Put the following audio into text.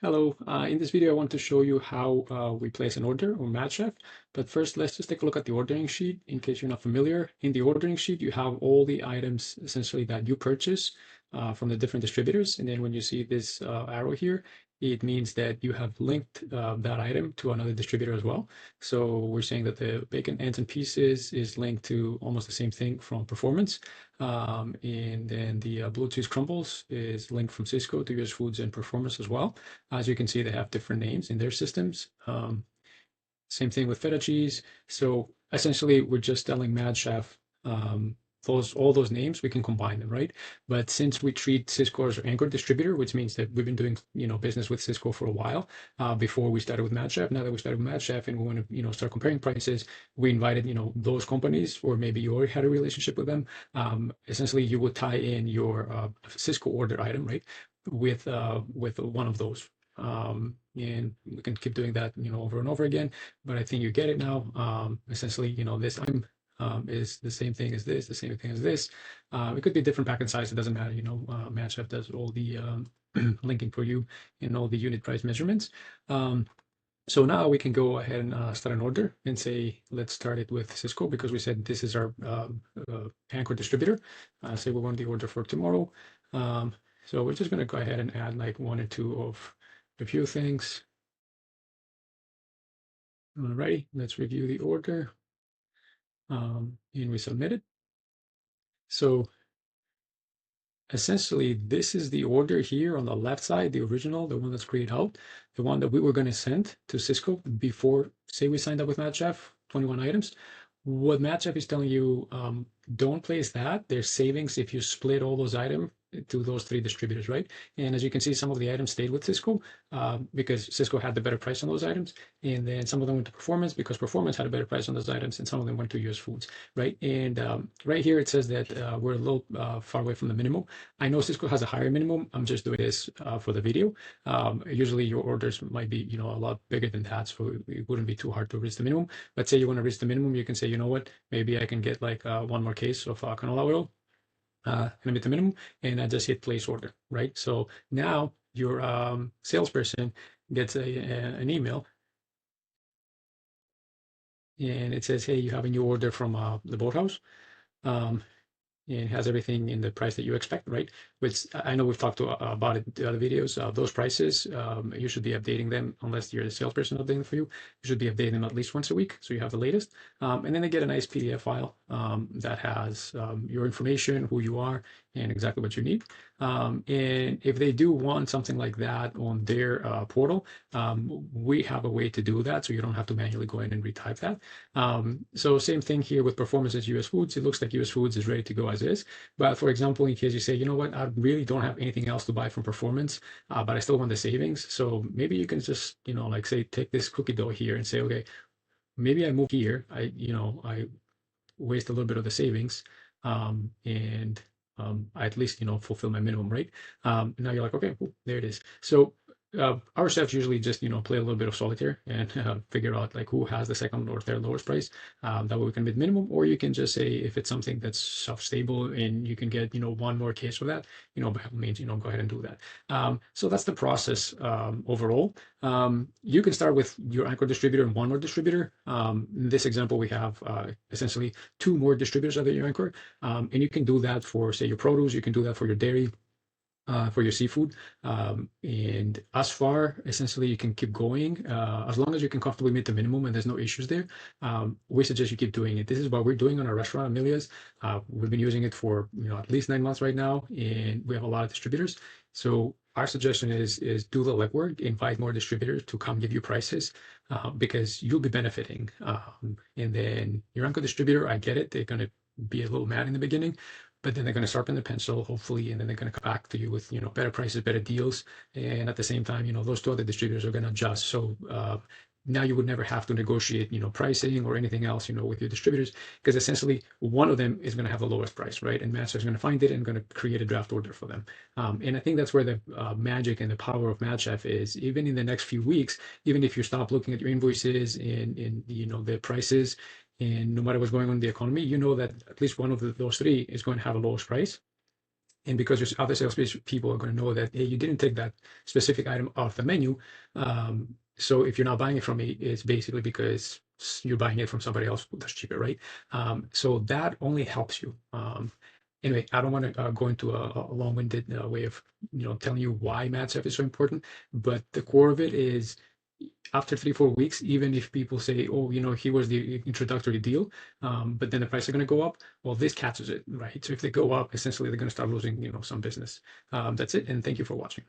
Hello, in this video I want to show you how we place an order on MadChef. But first, let's just take a look at the ordering sheet in case you're not familiar. In the ordering sheet, you have all the items essentially that you purchase from the different distributors. And then when you see this arrow here, it means that you have linked that item to another distributor as well. So we're saying that the bacon ends and pieces is linked to almost the same thing from Performance. And then the blue cheese crumbles is linked from Sysco to US Foods and Performance as well. As you can see, they have different names in their systems. Same thing with feta cheese. So essentially, we're just telling MadChef all those names, we can combine them, right? But since we treat Cisco as our anchor distributor, which means that we've been doing business with Cisco for a while before we started with MadChef. Now that we started with MadChef and we want to start comparing prices, we invited those companies, or maybe you already had a relationship with them. Essentially, you would tie in your Cisco order item, right, with one of those. And we can keep doing that, over and over again. But I think you get it now. Essentially, this item is the same thing as this, the same thing as this. It could be different pack and size. It doesn't matter. MadChef does all the linking for you in all the unit price measurements. So now we can go ahead and start an order and say, let's start it with Cisco because we said this is our anchor distributor. Say we want the order for tomorrow. So we're just going to go ahead and add like one or two of a few things. Alrighty, let's review the order. And we submit it. So essentially, this is the order here on the left side, the original, the one that's grayed out, the one that we were going to send to Cisco before, say we signed up with MadChef, 21 items. What MadChef is telling you, don't place that. There's savings if you split all those items to those three distributors, right? And as you can see, some of the items stayed with Cisco because Cisco had the better price on those items. And then some of them went to Performance because Performance had a better price on those items. And some of them went to US Foods, right? And right here, it says that we're a little far away from the minimum. I know Cisco has a higher minimum. I'm just doing this for the video. Usually your orders might be, a lot bigger than that. So it wouldn't be too hard to reach the minimum. Let's say you want to reach the minimum. You can say, you know what, maybe I can get like one more case of canola oil. Limit the minimum, and I just hit place order, right? So now your salesperson gets an email, and it says, hey, you have a new order from the boathouse. And has everything in the price that you expect, right? Which I know we've talked about it in the other videos. Those prices, you should be updating them unless you're the salesperson updating for you. You should be updating them at least once a week, so you have the latest. And then they get a nice PDF file that has your information, who you are, and exactly what you need. And if they do want something like that on their portal, we have a way to do that, so you don't have to manually go in and retype that. So same thing here with Performance as US Foods. It looks like US Foods is ready to go as is. But for example, in case you say, you know what, I really don't have anything else to buy from Performance, but I still want the savings. So maybe you can just, like say, take this cookie dough here and say, okay, maybe I move here. I waste a little bit of the savings, and I at least, fulfill my minimum, right? Now you're like, okay, cool, there it is. So our chefs usually just play a little bit of solitaire and figure out like who has the second or third lowest price. That way we can bid minimum, or you can just say if it's something that's shelf-stable and you can get one more case for that, by all means, go ahead and do that. So that's the process overall. You can start with your anchor distributor and one more distributor. In this example, we have essentially two more distributors under your anchor, and you can do that for, say, your produce. You can do that for your dairy, for your seafood, and as far essentially you can keep going as long as you can comfortably meet the minimum and there's no issues there. We suggest you keep doing it. This is what we're doing on our restaurant, Amelia's. We've been using it for at least 9 months right now, and we have a lot of distributors. So our suggestion is do the legwork, invite more distributors to come give you prices, because you'll be benefiting. And then your anchor distributor, I get it, they're going to be a little mad in the beginning, but then they're going to sharpen the pencil, hopefully, and then they're going to come back to you with better prices, better deals, and at the same time, those two other distributors are going to adjust. So now you would never have to negotiate, pricing or anything else, with your distributors, because essentially one of them is going to have the lowest price, right? And MadChef is going to find it and going to create a draft order for them. And I think that's where the magic and the power of MadChef is. Even in the next few weeks, even if you stop looking at your invoices and the prices, and no matter what's going on in the economy, you know that at least one of those three is going to have a lowest price. And because your other sales people are going to know that, hey, you didn't take that specific item off the menu. So if you're not buying it from me, it's basically because you're buying it from somebody else that's cheaper, right? So that only helps you. Anyway, I don't want to go into a long-winded way of telling you why MadChef is so important, but the core of it is after 3 4 weeks, even if people say, oh, here was the introductory deal, but then the price are going to go up, well, this catches it, right? So if they go up, essentially they're going to start losing some business. That's it, and thank you for watching.